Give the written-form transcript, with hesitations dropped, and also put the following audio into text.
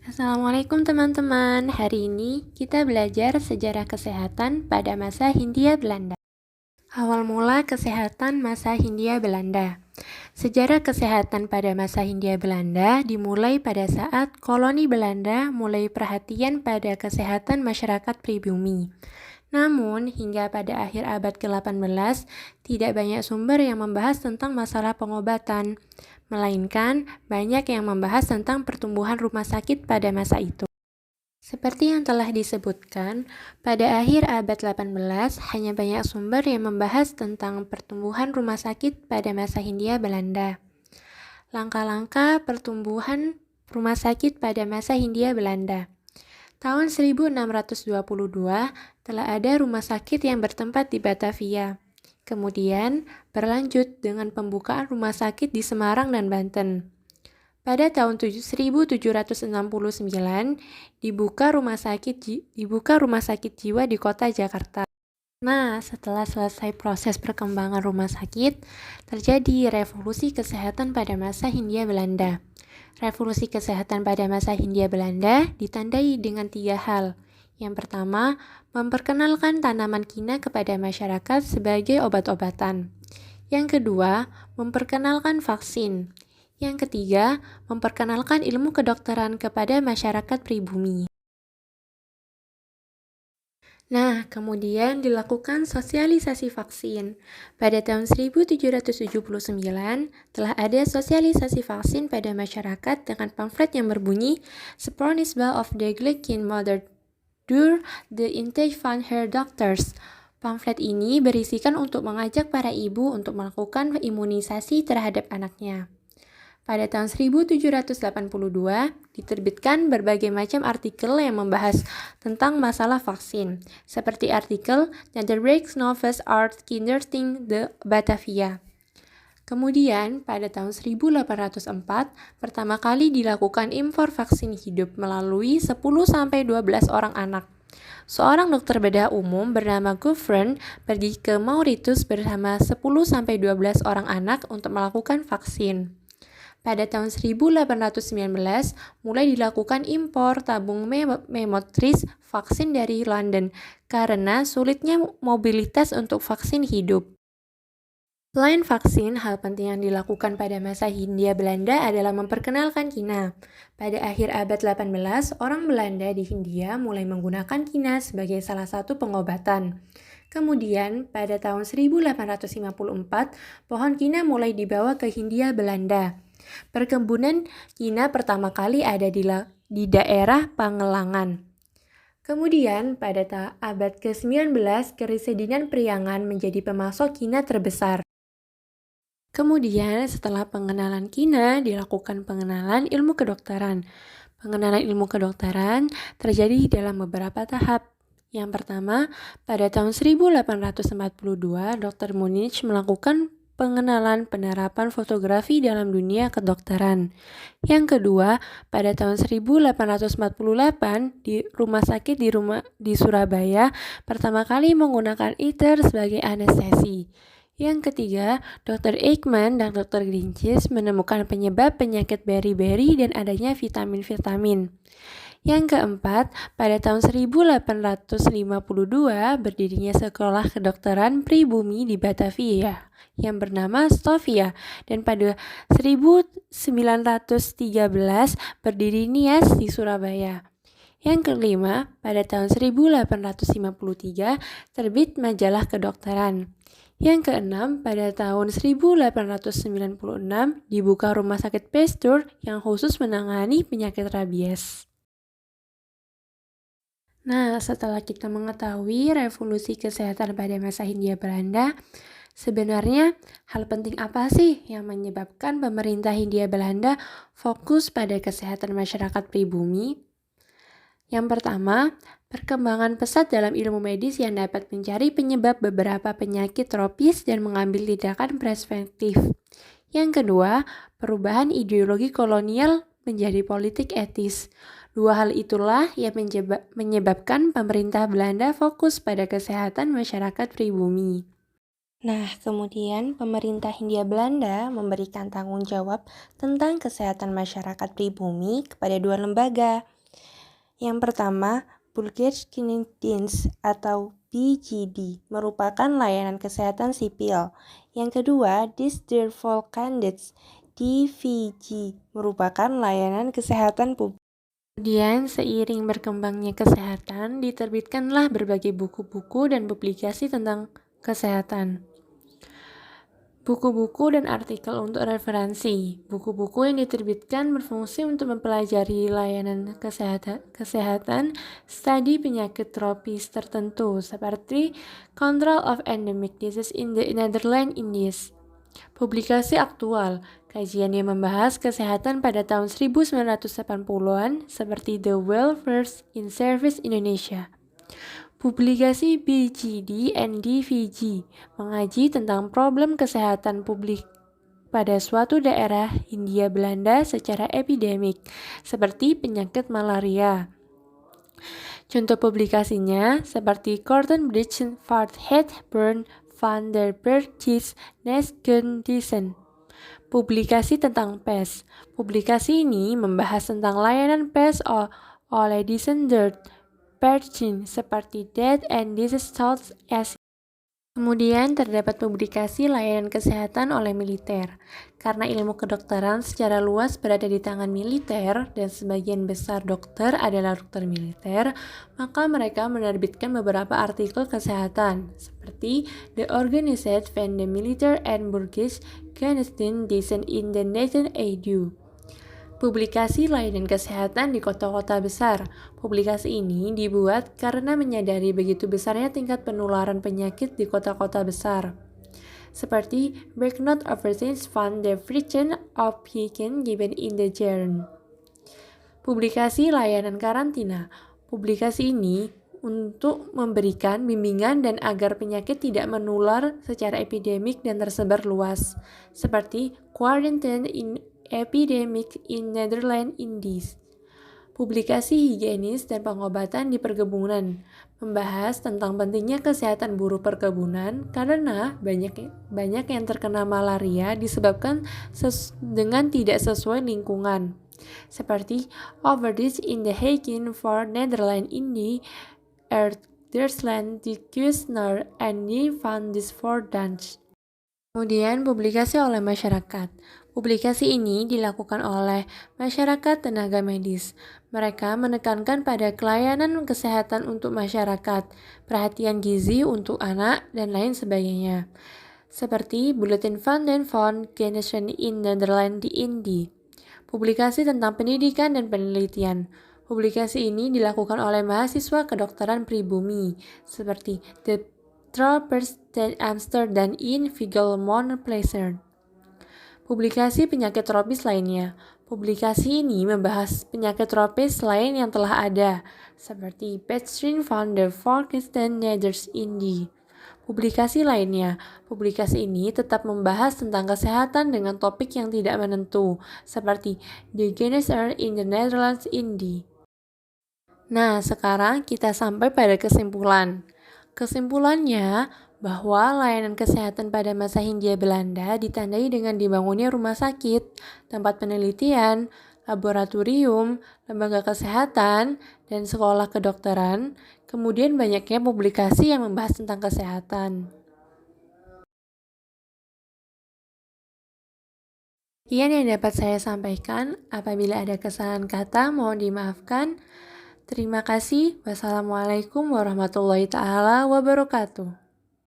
Assalamualaikum teman-teman. Hari ini kita belajar sejarah kesehatan pada masa Hindia Belanda. Awal mula kesehatan masa Hindia Belanda. Sejarah kesehatan pada masa Hindia Belanda dimulai pada saat koloni Belanda mulai perhatian pada kesehatan masyarakat pribumi. Namun, hingga pada akhir abad ke-18, tidak banyak sumber yang membahas tentang masalah pengobatan, melainkan banyak yang membahas tentang pertumbuhan rumah sakit pada masa itu. Seperti yang telah disebutkan, pada akhir abad 18 hanya banyak sumber yang membahas tentang pertumbuhan rumah sakit pada masa Hindia Belanda. Langkah-langkah pertumbuhan rumah sakit pada masa Hindia Belanda. Tahun 1622 telah ada rumah sakit yang bertempat di Batavia. Kemudian berlanjut dengan pembukaan rumah sakit di Semarang dan Banten. Pada tahun 1769 dibuka rumah sakit jiwa di kota Jakarta. Nah, setelah selesai proses perkembangan rumah sakit, terjadi revolusi kesehatan pada masa Hindia Belanda. Revolusi kesehatan pada masa Hindia Belanda ditandai dengan 3 hal. Yang pertama, memperkenalkan tanaman kina kepada masyarakat sebagai obat-obatan. Yang kedua, memperkenalkan vaksin. Yang ketiga, memperkenalkan ilmu kedokteran kepada masyarakat pribumi. Nah, kemudian dilakukan sosialisasi vaksin. Pada tahun 1779, telah ada sosialisasi vaksin pada masyarakat dengan pamflet yang berbunyi Spronisbal of the Gleichen Mother Dur the Intake van Her Doctors. Pamflet ini berisikan untuk mengajak para ibu untuk melakukan imunisasi terhadap anaknya. Pada tahun 1782, diterbitkan berbagai macam artikel yang membahas tentang masalah vaksin, seperti artikel The Reeks Novus Art Kinderting de Batavia. Kemudian, pada tahun 1804, pertama kali dilakukan impor vaksin hidup melalui 10-12 orang anak. Seorang dokter bedah umum bernama Gouvern pergi ke Mauritius bersama 10-12 orang anak untuk melakukan vaksin. Pada tahun 1819, mulai dilakukan impor tabung memotris vaksin dari London karena sulitnya mobilitas untuk vaksin hidup. Selain vaksin, hal penting yang dilakukan pada masa Hindia Belanda adalah memperkenalkan kina. Pada akhir abad 18, orang Belanda di Hindia mulai menggunakan kina sebagai salah satu pengobatan. Kemudian, pada tahun 1854, pohon kina mulai dibawa ke Hindia Belanda. Perkebunan kina pertama kali ada di daerah Pangelangan. Kemudian, pada abad ke-19, Keresedinan Priangan menjadi pemasok kina terbesar. Kemudian, setelah pengenalan kina, dilakukan pengenalan ilmu kedokteran. Pengenalan ilmu kedokteran terjadi dalam beberapa tahap. Yang pertama, pada tahun 1842, Dr. Munich melakukan pengenalan penerapan fotografi dalam dunia kedokteran. Yang kedua, pada tahun 1848 di rumah sakit di Surabaya pertama kali menggunakan ether sebagai anestesi. Yang ketiga, Dr. Ekman dan Dr. Grinchis menemukan penyebab penyakit beri-beri dan adanya vitamin-vitamin. Yang keempat, pada tahun 1852 berdirinya Sekolah Kedokteran Pribumi di Batavia yang bernama Stovia, dan pada 1913 berdiri NIAS di Surabaya. Yang kelima, pada tahun 1853 terbit majalah kedokteran. Yang keenam, pada tahun 1896 dibuka Rumah Sakit Pasteur yang khusus menangani penyakit rabies. Nah, setelah kita mengetahui revolusi kesehatan pada masa Hindia Belanda, sebenarnya hal penting apa sih yang menyebabkan pemerintah Hindia Belanda fokus pada kesehatan masyarakat pribumi? Yang pertama, perkembangan pesat dalam ilmu medis yang dapat mencari penyebab beberapa penyakit tropis dan mengambil tindakan preventif. Yang kedua, perubahan ideologi kolonial menjadi politik etis. Dua hal itulah yang menyebabkan pemerintah Belanda fokus pada kesehatan masyarakat pribumi. Nah, kemudian pemerintah Hindia Belanda memberikan tanggung jawab tentang kesehatan masyarakat pribumi kepada 2 lembaga, Yang pertama, Bundesdienst atau BGD merupakan layanan kesehatan sipil. Yang kedua, Dienstverkehrdienst DVG merupakan layanan kesehatan publik. Kemudian, seiring berkembangnya kesehatan, diterbitkanlah berbagai buku-buku dan publikasi tentang kesehatan. Buku-buku dan artikel untuk referensi. Buku-buku yang diterbitkan berfungsi untuk mempelajari layanan kesehatan, studi penyakit tropis tertentu, seperti Control of Endemic Disease in the Netherlands Indies. Publikasi aktual, kajian yang membahas kesehatan pada tahun 1980-an, seperti The Welfare in Service Indonesia. Publikasi BGD and DVG mengaji tentang problem kesehatan publik pada suatu daerah Hindia Belanda secara epidemik, seperti penyakit malaria. Contoh publikasinya seperti Kortenbridge, Vaart Burn, Van der Bergis, Nesgendisen. Publikasi tentang PES. Publikasi ini membahas tentang layanan PES oleh Dissender Perchin seperti Death and Disease South Asia. Kemudian terdapat publikasi layanan kesehatan oleh militer. Karena ilmu kedokteran secara luas berada di tangan militer dan sebagian besar dokter adalah dokter militer, maka mereka menerbitkan beberapa artikel kesehatan seperti The Organized van de Militair and Burgers Geneesdiensten in the Nation Edu. Publikasi layanan kesehatan di kota-kota besar. Publikasi ini dibuat karena menyadari begitu besarnya tingkat penularan penyakit di kota-kota besar. Seperti Breaknot Overseas van der Frichten of Hiken given in the Jaren. Publikasi layanan karantina. Publikasi ini untuk memberikan bimbingan dan agar penyakit tidak menular secara epidemik dan tersebar luas. Seperti Quarantine in Epidemic in Netherlands Indies. Publikasi higienis dan pengobatan di perkebunan membahas tentang pentingnya kesehatan buruh perkebunan karena banyak yang terkena malaria disebabkan dengan tidak sesuai lingkungan. Seperti Overdose in the Hagen for Netherlands Indie, Duitsland, die Kuisner, and die van Disfordans. Kemudian publikasi oleh masyarakat. Publikasi ini dilakukan oleh masyarakat tenaga medis. Mereka menekankan pada pelayanan kesehatan untuk masyarakat, perhatian gizi untuk anak, dan lain sebagainya. Seperti Bulletin van den Von Genezen in Nederland di Indie. Publikasi tentang pendidikan dan penelitian. Publikasi ini dilakukan oleh mahasiswa kedokteran pribumi, seperti The Troopers dan Amsterdam in Vigelmont Pleasure. Publikasi penyakit tropis lainnya. Publikasi ini membahas penyakit tropis lain yang telah ada, seperti Petrine van der Volkenstein Neders Indie. Publikasi lainnya. Publikasi ini tetap membahas tentang kesehatan dengan topik yang tidak menentu, seperti The Genezer in the Netherlands Indie. Nah, sekarang kita sampai pada kesimpulan. Kesimpulannya, bahwa layanan kesehatan pada masa Hindia Belanda ditandai dengan dibangunnya rumah sakit, tempat penelitian, laboratorium, lembaga kesehatan, dan sekolah kedokteran, kemudian banyaknya publikasi yang membahas tentang kesehatan. Sekian yang dapat saya sampaikan. Apabila ada kesalahan kata, mohon dimaafkan. Terima kasih. Wassalamualaikum warahmatullahi wabarakatuh.